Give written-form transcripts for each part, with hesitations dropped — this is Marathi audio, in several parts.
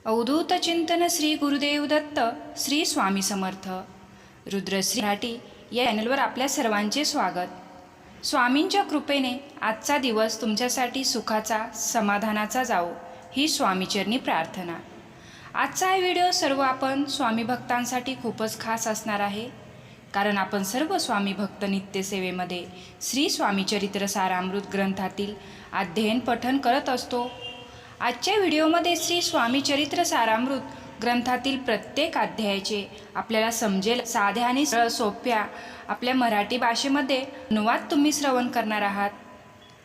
अवधूत चिंतन श्री गुरुदेव दत्त श्री स्वामी समर्थ रुद्रश्री मराठी या चॅनलवर आपल्या सर्वांचे स्वागत। स्वामींच्या कृपेने आजचा दिवस तुमच्यासाठी सुखाचा समाधानाचा जावो ही स्वामीचरणी प्रार्थना। आजचा हा व्हिडिओ सर्व आपण स्वामी भक्तांसाठी खूपच खास असणार आहे, कारण आपण सर्व स्वामी भक्त नित्यसेवेमध्ये श्री स्वामी चरित्र सारामृत ग्रंथातील अध्ययन पठण करत असतो। आजच्या व्हिडिओमध्ये श्री स्वामी चरित्र सारामृत ग्रंथातील प्रत्येक अध्यायाचे आपल्याला समजेल साध्या आणि सोप्या आपल्या मराठी भाषेमध्ये अनुवाद तुम्ही श्रवण करणार आहात।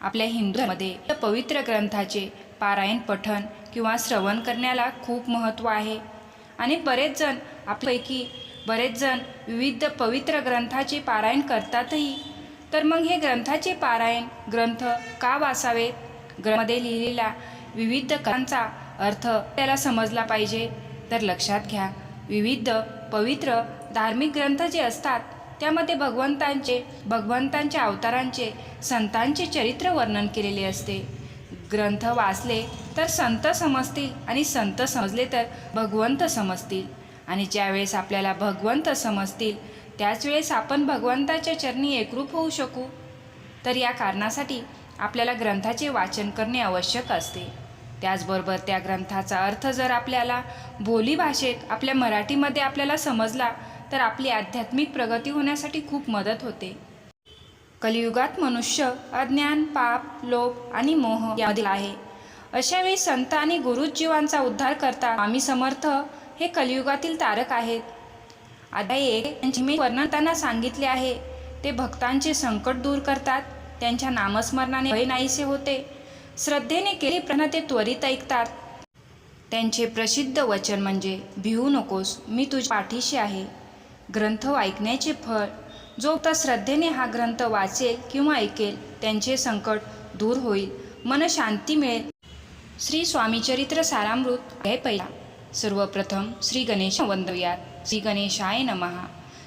आपल्या हिंदूमध्ये पवित्र ग्रंथाचे पारायण पठण किंवा श्रवण करण्याला खूप महत्त्व आहे आणि बरेच जण विविध पवित्र ग्रंथाचे पारायण करतातही। तर मग हे ग्रंथाचे पारायण ग्रंथ का वाचावेत? ग्रंथामध्ये लिहिलेला विविध कथांचा अर्थ त्याला समजला पाहिजे। तर लक्षात घ्या, विविध पवित्र धार्मिक ग्रंथ जे असतात त्यामध्ये भगवंतांच्या अवतारांचे संतांचे चरित्र वर्णन केलेले असते। ग्रंथ वाचले तर संत समजतील आणि संत समजले तर भगवंत समजतील, आणि ज्यावेळेस आपल्याला भगवंत समजतील त्याच वेळेस आपण भगवंताच्या चरणी एकरूप होऊ शकू। तर या कारणासाठी आपल्याला ग्रंथाचे वाचन करणे आवश्यक असते। त्याचबरोबर त्या ग्रंथाचा अर्थ जर आपल्याला बोलीभाषेत आपल्या मराठीमध्ये आपल्याला समजला तर आपली आध्यात्मिक प्रगती होण्यासाठी खूप मदत होते। कलियुगात मनुष्य अज्ञान, पाप, लोभ आणि मोह यामधील आहे। अशा वेळी संत आणि गुरुच जीवांचा उद्धार करतात। स्वामी समर्थ हे कलियुगातील तारक आहेत। अध्याय 1 यांचे वर्णन सांगितले आहे। ते भक्तांचे संकट दूर करतात, त्यांच्या नामस्मरणाने भय नाहीसे होते, श्रद्धेने केली प्रार्थना ते त्वरित ऐकतात। त्यांचे प्रसिद्ध वचन म्हणजे भिवू नकोस, मी तुझ्या पाठीशी आहे। ग्रंथ ऐकण्याचे फळ, जो आता श्रद्धेने हा ग्रंथ वाचेल किंवा ऐकेल त्यांचे संकट दूर होईल, मन शांती मिळेल। श्री स्वामी चरित्र सारामृत अध्याय पहिला। सर्वप्रथम श्री गणेश वंदूयात। श्री गणेशाय नमः।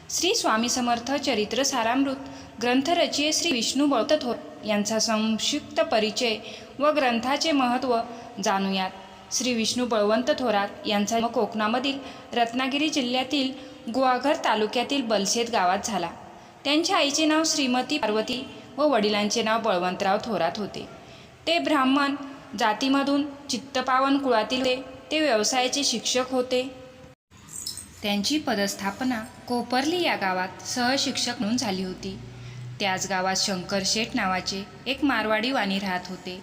श्री स्वामी समर्थ चरित्र सारामृत ग्रंथ रचिये श्री विष्णू बळवंत थोरात यांचा संक्षिप्त परिचय व ग्रंथाचे महत्त्व जाणूयात। श्री विष्णू बळवंत थोरात यांचा जन्म कोकणामधील रत्नागिरी जिल्ह्यातील गुहागर तालुक्यातील बलसेत गावात झाला। त्यांच्या आईचे नाव श्रीमती पार्वती व वडिलांचे नाव बळवंतराव थोरात होते। ते ब्राह्मण जातीमधून चित्तपावन कुळातील होते। ते व्यवसायाचे शिक्षक होते। त्यांची पदस्थापना कोपर्ली या गावात सहशिक्षक म्हणून झाली होती। त्याच गावात शंकर शेठ नावाचे एक मारवाडी वाणी राहत होते।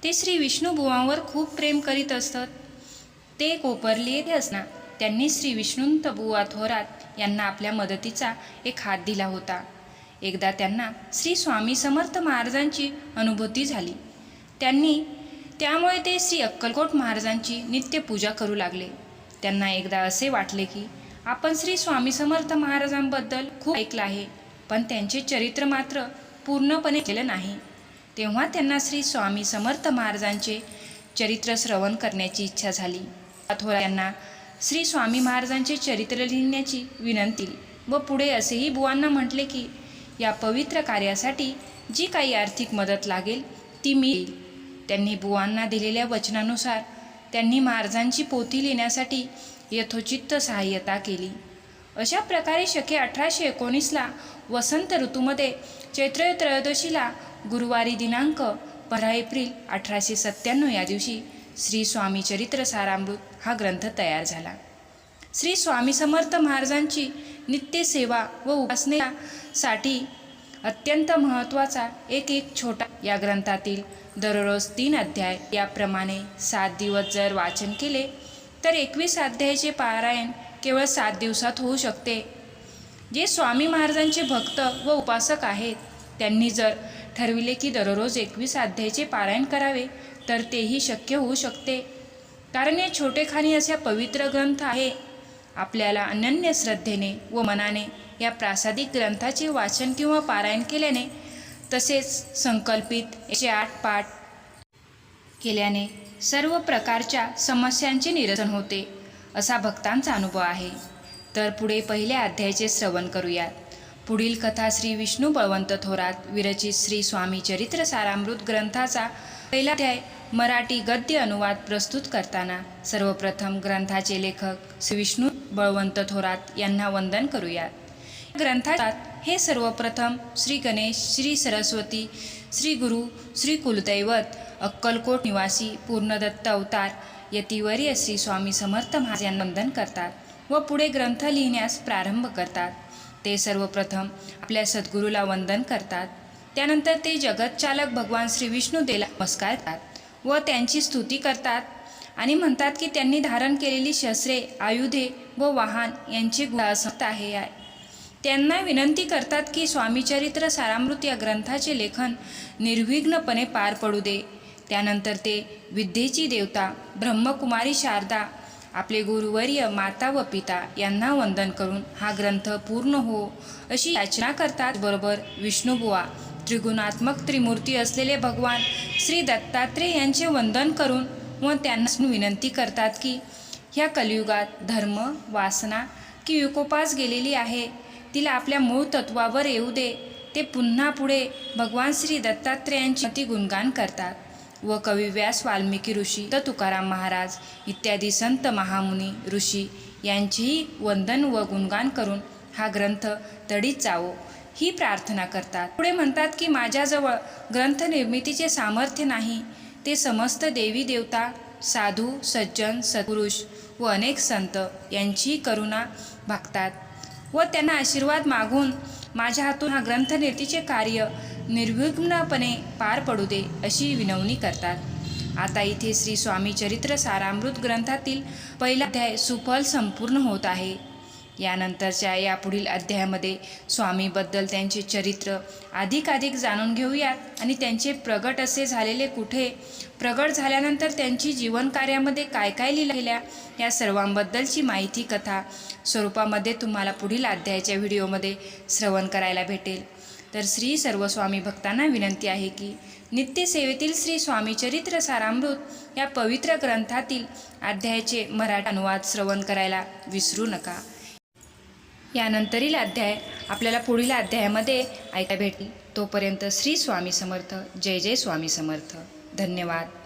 ते श्री विष्णू बुवांवर खूप प्रेम करीत असत। ते कोपर्ली येथे असताना त्यांनी श्री विष्णुंत बुवा थोरात यांना आपल्या मदतीचा एक हात दिला होता। एकदा त्यांना श्री स्वामी समर्थ महाराजांची अनुभूती झाली। त्यामुळे ते श्री अक्कलकोट महाराजांची नित्य पूजा करू लागले। त्यांना एकदा असे वाटले की आपण श्री स्वामी समर्थ महाराजांबद्दल खूप ऐकलं आहे, पण त्यांचे चरित्र मात्र पूर्णपणे केलं नाही। तेव्हा त्यांना श्री स्वामी समर्थ महाराजांचे चरित्र श्रवण करण्याची इच्छा झाली। थोरात यांना श्री स्वामी महाराजांचे चरित्र लिहिण्याची विनंती व पुढे असेही बुवांना म्हटले की या पवित्र कार्यासाठी जी काही आर्थिक मदत लागेल ती मी देईल। त्यांनी बुवांना दिलेल्या वचनानुसार त्यांनी महाराजांची पोथी लिहिण्यासाठी यथोचित सहाय्यता केली। अशा प्रकारे शके 1819ला वसंत ऋतूमध्ये चैत्र त्रयोदशीला गुरुवारी दिनांक 15 एप्रिल 1897 या दिवशी श्री स्वामी चरित्र सारामृत हा ग्रंथ तयार झाला। श्री स्वामी समर्थ महाराजांची नित्यसेवा व उपासनेसाठी अत्यंत महत्त्वाचा एक छोटा या ग्रंथातील दररोज 3 अध्याय याप्रमाणे 7 दिवस जर वाचन केले तर 21 अध्यायाचे पारायण केवळ 7 दिवसात होऊ शकते। जे स्वामी महाराजांचे भक्त व उपासक आहेत त्यांनी जर ठरविले की दररोज 21 अध्यायाचे पारायण करावे तर तेही शक्य होऊ शकते, कारण हे छोटेखानी असे पवित्र ग्रंथ आहे। आपल्याला अनन्य श्रद्धेने व मनाने या प्रासादिक ग्रंथाचे वाचन किंवा पारायण केल्याने तसेच संकल्पित 108 पाठ केल्याने सर्व प्रकारच्या समस्यांचे निरसन होते असा भक्तांचा अनुभव आहे। तर पुढे पहिल्या अध्यायाचे श्रवण करूयात। पुढील कथा श्री विष्णू बळवंत थोरात विरचित श्री स्वामी चरित्र सारामृत ग्रंथाचा पहिला अध्याय मराठी गद्य अनुवाद प्रस्तुत करताना सर्वप्रथम ग्रंथाचे लेखक श्री विष्णू बळवंत थोरात यांना वंदन करूयात। ग्रंथात हे सर्वप्रथम श्री गणेश, श्री सरस्वती, श्री गुरु, श्री कुलदैवत, अक्कलकोट निवासी पूर्णदत्त अवतार यतिवर्य श्री स्वामी समर्थ महाराज यांना वंदन करतात व पुढे ग्रंथ लिहिण्यास प्रारंभ करतात। ते सर्वप्रथम आपल्या सद्गुरूला वंदन करतात। त्यानंतर ते जगतचालक भगवान श्री विष्णुदेवाला नमस्कार करतात व त्यांची स्तुती करतात आणि म्हणतात की त्यांनी धारण केलेली शस्त्रे, आयुधे व वाहन यांची गुणसंख्या आहे। त्यांना विनंती करतात की स्वामीचरित्र सारामृत या ग्रंथाचे लेखन निर्विघ्नपणे पार पडू दे। त्यानंतर ते विद्येची देवता ब्रह्मकुमारी शारदा, आपले गुरुवर्य माता व पिता यांना वंदन करून हा ग्रंथ पूर्ण हो अशी याचना करतात। बरोबर विष्णुबुवा, त्रिगुणात्मक त्रिमूर्ती असलेले भगवान श्री दत्तात्रेय यांचे वंदन करून व त्यांना विनंती करतात की ह्या कलियुगात धर्म, वासना की विकोपास गेलेली आहे तिला आपल्या मूळ तत्वावर येऊ दे। ते पुन्हा पुढे भगवान श्री दत्तात्रेयांचे अति गुणगान करतात व कवी व्यास, वाल्मिकी ऋषी, तुकाराम महाराज इत्यादी संत महामुनी ऋषी यांचेही वंदन व गुणगान करून हा ग्रंथ तडीत जावो ही प्रार्थना करतात। पुढे म्हणतात की माझ्याजवळ ग्रंथ निर्मितीचे सामर्थ्य नाही, ते समस्त देवी देवता, साधू, सज्जन, सत्पुरुष व अनेक संत यांची करुणा भागतात व त्यांना आशीर्वाद मागून माझ्या हातून हा ग्रंथ निर्मितीचे कार्य निर्विघ्नपणे पार पडू दे अशी विनवणी करतात। आता इथे श्री स्वामी चरित्र सारामृत ग्रंथातील पहिला अध्याय सुफल संपूर्ण होत आहे। यानंतरच्या यापुढील अध्यायामध्ये स्वामीबद्दल त्यांचे चरित्र अधिकाधिक जाणून घेऊयात आणि त्यांचे प्रगट असे झालेले कुठे, प्रगट झाल्यानंतर त्यांची जीवनकार्यामध्ये काय काय लीला केल्या या सर्वांबद्दलची माहिती कथा स्वरूपामध्ये तुम्हाला पुढील अध्यायाच्या व्हिडिओमध्ये श्रवण करायला भेटेल। तर श्री सर्व स्वामी भक्तांना विनंती आहे की नित्यसेवेतील श्री स्वामी चरित्र सारामृत या पवित्र ग्रंथातील अध्यायाचे मराठी अनुवाद श्रवण करायला विसरू नका। यानंतरील अध्याय आपल्याला पुढील अध्यायामध्ये ऐकायला भेटेल। तोपर्यंत श्री स्वामी समर्थ। जय जय स्वामी समर्थ। धन्यवाद।